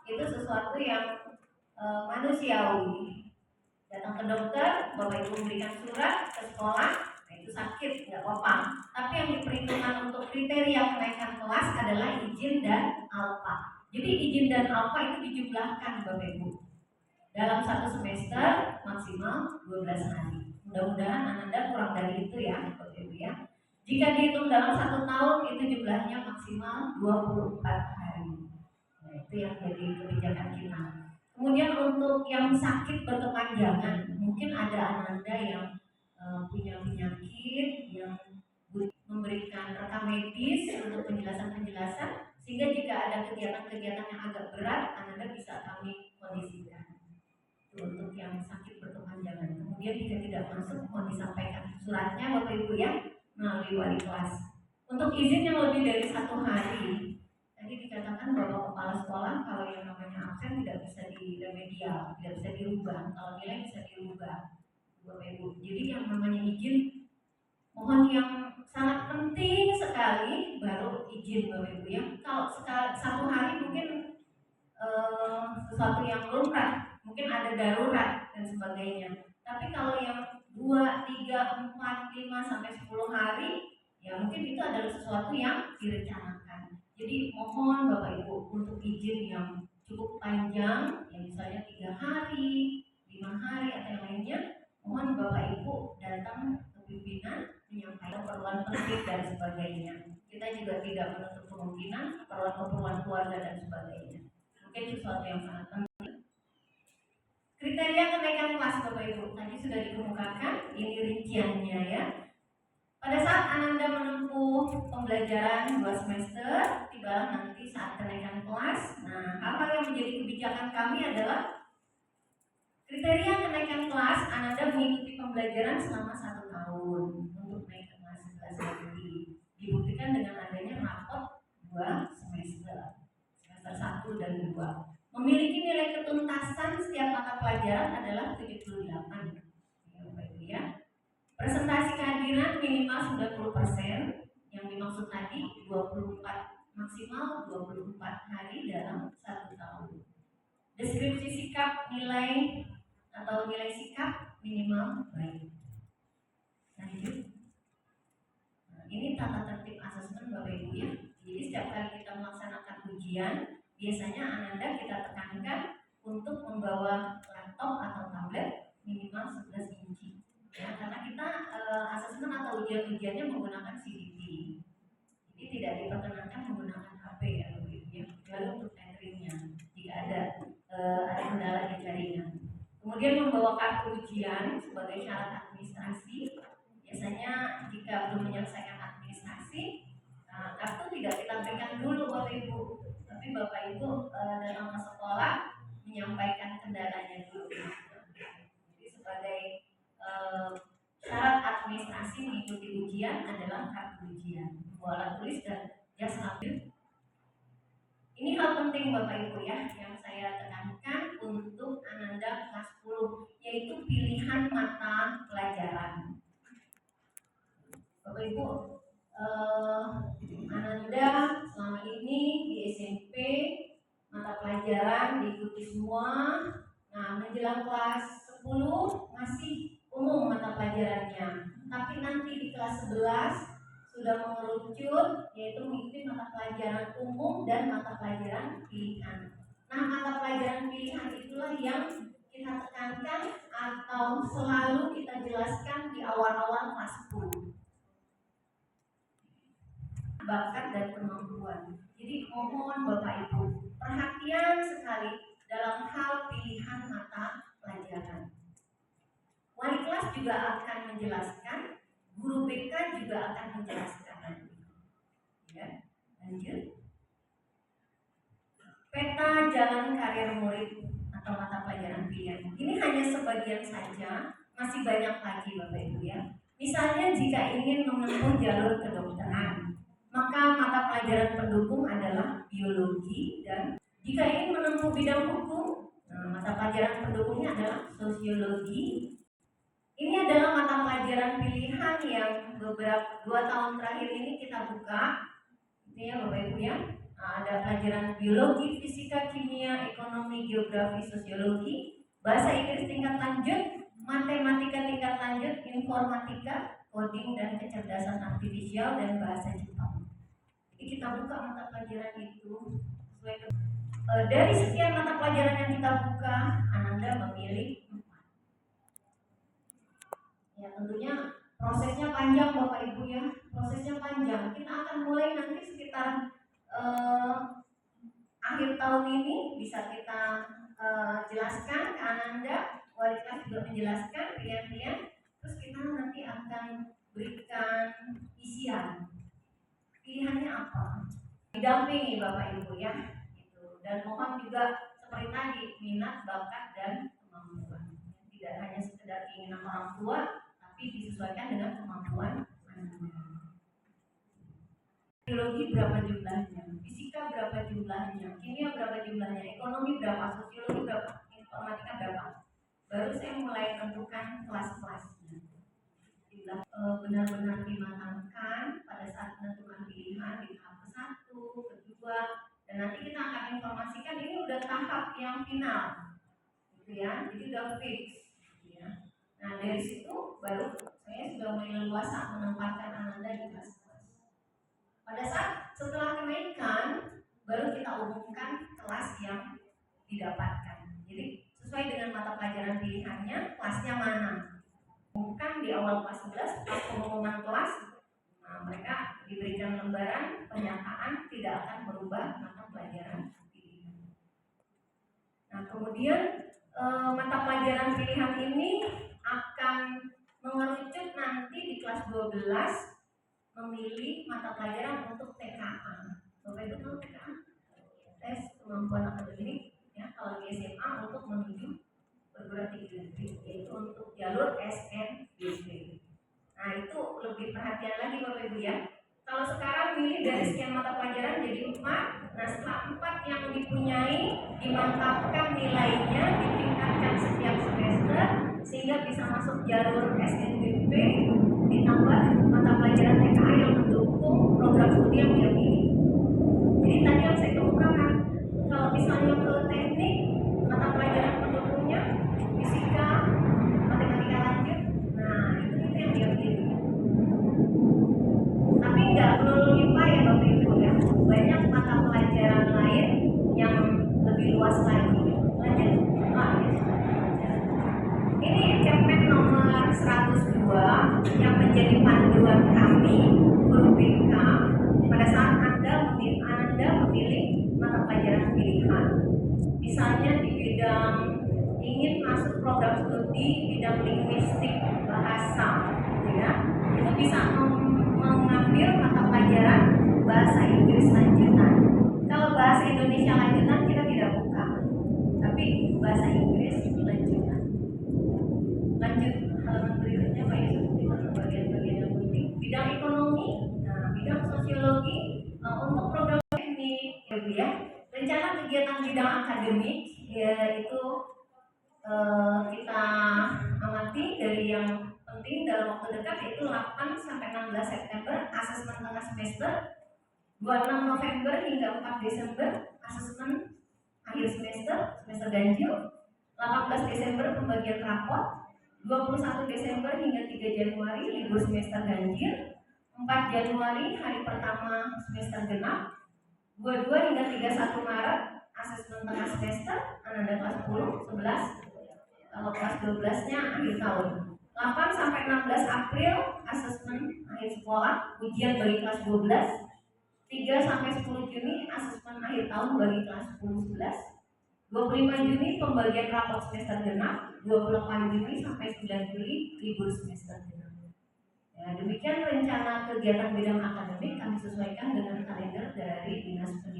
itu sesuatu yang manusiawi. Datang ke dokter, Bapak Ibu memberikan surat ke sekolah, nah itu sakit, nggak apa-apa. Tapi yang diperhitungkan untuk kriteria kenaikan kelas adalah izin dan alfa. Jadi izin dan alfa itu dijumlahkan Bapak Ibu. Dalam satu semester maksimal 12 hari. Mudah-mudahan Ananda kurang dari itu ya Bapak Ibu ya. Jika dihitung dalam 1 tahun itu jumlahnya maksimal 24 hari. Nah, itu yang jadi kebijakan kita. Kemudian untuk yang sakit berkepanjangan, mungkin ada Ananda yang punya penyakit yang memberikan rekam medis untuk penjelasan-penjelasan, sehingga jika ada kegiatan-kegiatan yang agak berat, Ananda bisa kami kondisikan. Itu untuk yang sakit berkepanjangan. Kemudian jika tidak masuk, mohon disampaikan suratnya Bapak Ibu ya melalui wali kelas. Untuk izin yang lebih dari 1 hari, tadi dikatakan bahwa kepala sekolah kalau yang namanya absen tidak bisa diremedial, tidak bisa dirubah. Kalau nilai bisa dirubah, Bapak Ibu. Jadi yang namanya izin, mohon yang sangat penting sekali baru izin Bapak Ibu ya. Kalau 1 hari mungkin sesuatu yang lumrah, mungkin ada darurat dan sebagainya. Tapi kalau yang 2, 3, 4, 5 sampai 10 hari, ya mungkin itu adalah sesuatu yang direncanakan. Jadi mohon Bapak Ibu untuk izin yang cukup panjang, ya misalnya 3 hari, 5 hari atau yang lainnya, mohon Bapak Ibu datang ke pimpinan menyampaikan keperluan penting dan sebagainya. Kita juga tidak menutup kemungkinan keperluan keluarga dan sebagainya. Mungkin sesuatu yang sangat penting. Kriteria kenaikan kelas Bapak Ibu tadi sudah dikemukakan, ini rinciannya ya. Pada saat Ananda menempuh pembelajaran 2 semester, tibalah nanti saat kenaikan kelas. Nah, hal-hal yang menjadi kebijakan kami adalah kriteria kenaikan kelas Ananda mengikuti pembelajaran selama 1 tahun untuk naik ke kelas 11 nanti. Dibuktikan dengan adanya rapot 2 semester 1 dan 2. Memiliki nilai ketuntasan setiap mata pelajaran adalah 78. Ya, Bapak Ibu ya. Presentasi kehadiran minimal 90%, yang dimaksud tadi 24 maksimal 24 hari dalam 1 tahun. Deskripsi sikap nilai atau nilai sikap minimal baik. Lanjut. Nah, ini tata tertib asesmen Bapak Ibu ya. Jadi setiap kali kita melaksanakan ujian, biasanya Ananda kita tekankan untuk membawa laptop atau tablet minimal 11 inci. Ya, karena kita asesmen atau ujian-ujiannya menggunakan CDP. Jadi tidak diperkenankan menggunakan HP ya, kecuali untuk cateringnya jika ada kendala di jaringan. Kemudian membawa kartu ujian sebagai syarat administrasi. Biasanya jika belum menyelesaikan administrasi, kartu tidak ditampilkan dulu Bapak Ibu, tapi Bapak Ibu datang ke sekolah menyampaikan kendalanya dulu. Jadi sebagai syarat administrasi mengikuti ujian adalah kartu ujian, bola tulis dan jas label. Ini hal penting Bapak Ibu ya, yang saya tekankan untuk Ananda kelas 10, yaitu pilihan mata pelajaran. Bapak Ibu, Ananda selama ini di SMP mata pelajaran diikuti semua. Nah, menjelang kelas 10 masih umum mata pelajarannya, tapi nanti di kelas 11 sudah mengerucut, yaitu mengikuti mata pelajaran umum dan mata pelajaran pilihan. Nah, mata pelajaran pilihan itulah yang kita tekankan atau selalu kita jelaskan di awal-awal kelas 10. Bakat dan kemampuan. Jadi mohon Bapak Ibu perhatian sekali dalam hal pilihan mata pelajaran. Wali kelas juga akan menjelaskan, guru BK juga akan menjelaskan nanti. Ya, lanjut. Peta jalan karir murid atau mata pelajaran pilihan. Ini hanya sebagian saja, masih banyak lagi Bapak Ibu ya. Misalnya jika ingin menempuh jalur kedokteran, maka mata pelajaran pendukung adalah biologi, dan jika ingin menempuh bidang hukum, mata pelajaran pendukungnya adalah sosiologi. Ini adalah mata pelajaran pilihan yang beberapa 2 tahun terakhir ini kita buka. Ini ya Bapak Ibu ya. Ada pelajaran biologi, fisika, kimia, ekonomi, geografi, sosiologi, bahasa Inggris tingkat lanjut, matematika tingkat lanjut, informatika, coding dan kecerdasan artifisial, dan bahasa Jepang. Jadi kita buka mata pelajaran itu sesuai dari sekian mata pelajaran yang kita buka, Ananda memilih 4. Ya tentunya prosesnya panjang Bapak Ibu ya, prosesnya panjang. Kita akan mulai nanti sekitar akhir tahun ini bisa kita jelaskan ke Ananda, wali kelas juga menjelaskan pilihan-pilihan, terus kita nanti akan berikan isian. Pilihannya apa? Didampingi Bapak Ibu ya. Dan mohon juga seperti tadi, minat, bakat, dan kemampuan. Tidak hanya sekedar keinginan orang tua, tapi disesuaikan dengan kemampuan Anda. Biologi berapa jumlahnya, fisika berapa jumlahnya, kimia berapa jumlahnya, ekonomi berapa, sosiologi berapa, informatika berapa. Baru saya mulai tentukan kelas-kelasnya. Benar-benar dimatangkan pada saat menentukan pilihan di tahap ke-1, kedua, dan nanti kita akan informasikan ini udah tahap yang final, gitu ya, jadi udah fix, gitu ya. Nah dari situ baru saya sudah mulai leluasa menempatkan Ananda di kelas-kelas. Pada saat setelah kenaikan, baru kita umumkan kelas yang didapatkan. Jadi sesuai dengan mata pelajaran pilihannya, kelasnya mana. Umumkan di awal kelas 11, pas pengumuman kelas, nah, mereka diberikan lembaran pernyataan tidak akan merubah mata pelajaran pilihan. Nah kemudian mata pelajaran pilihan ini akan mengerucut nanti di kelas 12 memilih mata pelajaran untuk TKA. Bapak itu tahu TKA? Tes kemampuan akademik ya, kalau di SMA untuk menuju perguruan tinggi negeri, yaitu untuk jalur SNBP. Nah itu lebih perhatian lagi Bapak Ibu ya. Kalau sekarang milih dari sekian mata pelajaran jadi 4. Nah setelah 4 yang dipunyai, dimantapkan nilainya, ditingkatkan setiap semester sehingga bisa masuk jalur SNBP, ditambah mata pelajaran TKA yang mendukung program studi yang dia pilih. Jadi tadi yang saya kemukakan, kalau misalnya ke teknik, mata pelajaran pendukungnya fisika, matematika lanjut, nah itu yang dia pilih. Tapi nggak melulu IPA ya Bapak Ibu ya, banyak mata pelajaran lain yang lebih luas lagi. Lanjut, ini Kepmen nomor 102 yang menjadi panduan kami guru BK pada saat Anda memilih mata pelajaran pilihan. Misalnya di bidang ingin masuk program studi bidang linguistik bahasa, ya, itu bisa mengambil mata pelajaran bahasa Inggris lanjutan. Kalau bahasa Indonesia lanjutan kita tidak buka, tapi bahasa Inggris lanjutan. Lanjut halaman berikutnya Pak Yusuf, kita ke bagian-bagian yang penting. Bidang ekonomi, nah bidang sosiologi, untuk program teknik, ya. Rencana kegiatan bidang akademik yaitu kita amati dari yang penting dalam waktu dekat, yaitu 8 sampai 16 September asesmen tengah semester, 26 November hingga 4 Desember asesmen akhir semester ganjil, 18 Desember pembagian rapot, 21 Desember hingga 3 Januari libur semester ganjil, 4 Januari hari pertama semester genap, 22 hingga 31 Maret asesmen tengah semester, Ananda kelas 10, 11, kalau kelas 12-nya akhir tahun. 8 sampai 16 April asesmen akhir sekolah, ujian bagi kelas 12. 3 sampai 10 Juni asesmen akhir tahun bagi kelas 10, 11. 25 Juni pembagian rapot semester genap, 28 Juni sampai 9 Juli libur semester genap. Ya, demikian rencana kegiatan bidang akademik kami sesuaikan dengan kalender dari Dinas Pendidikan.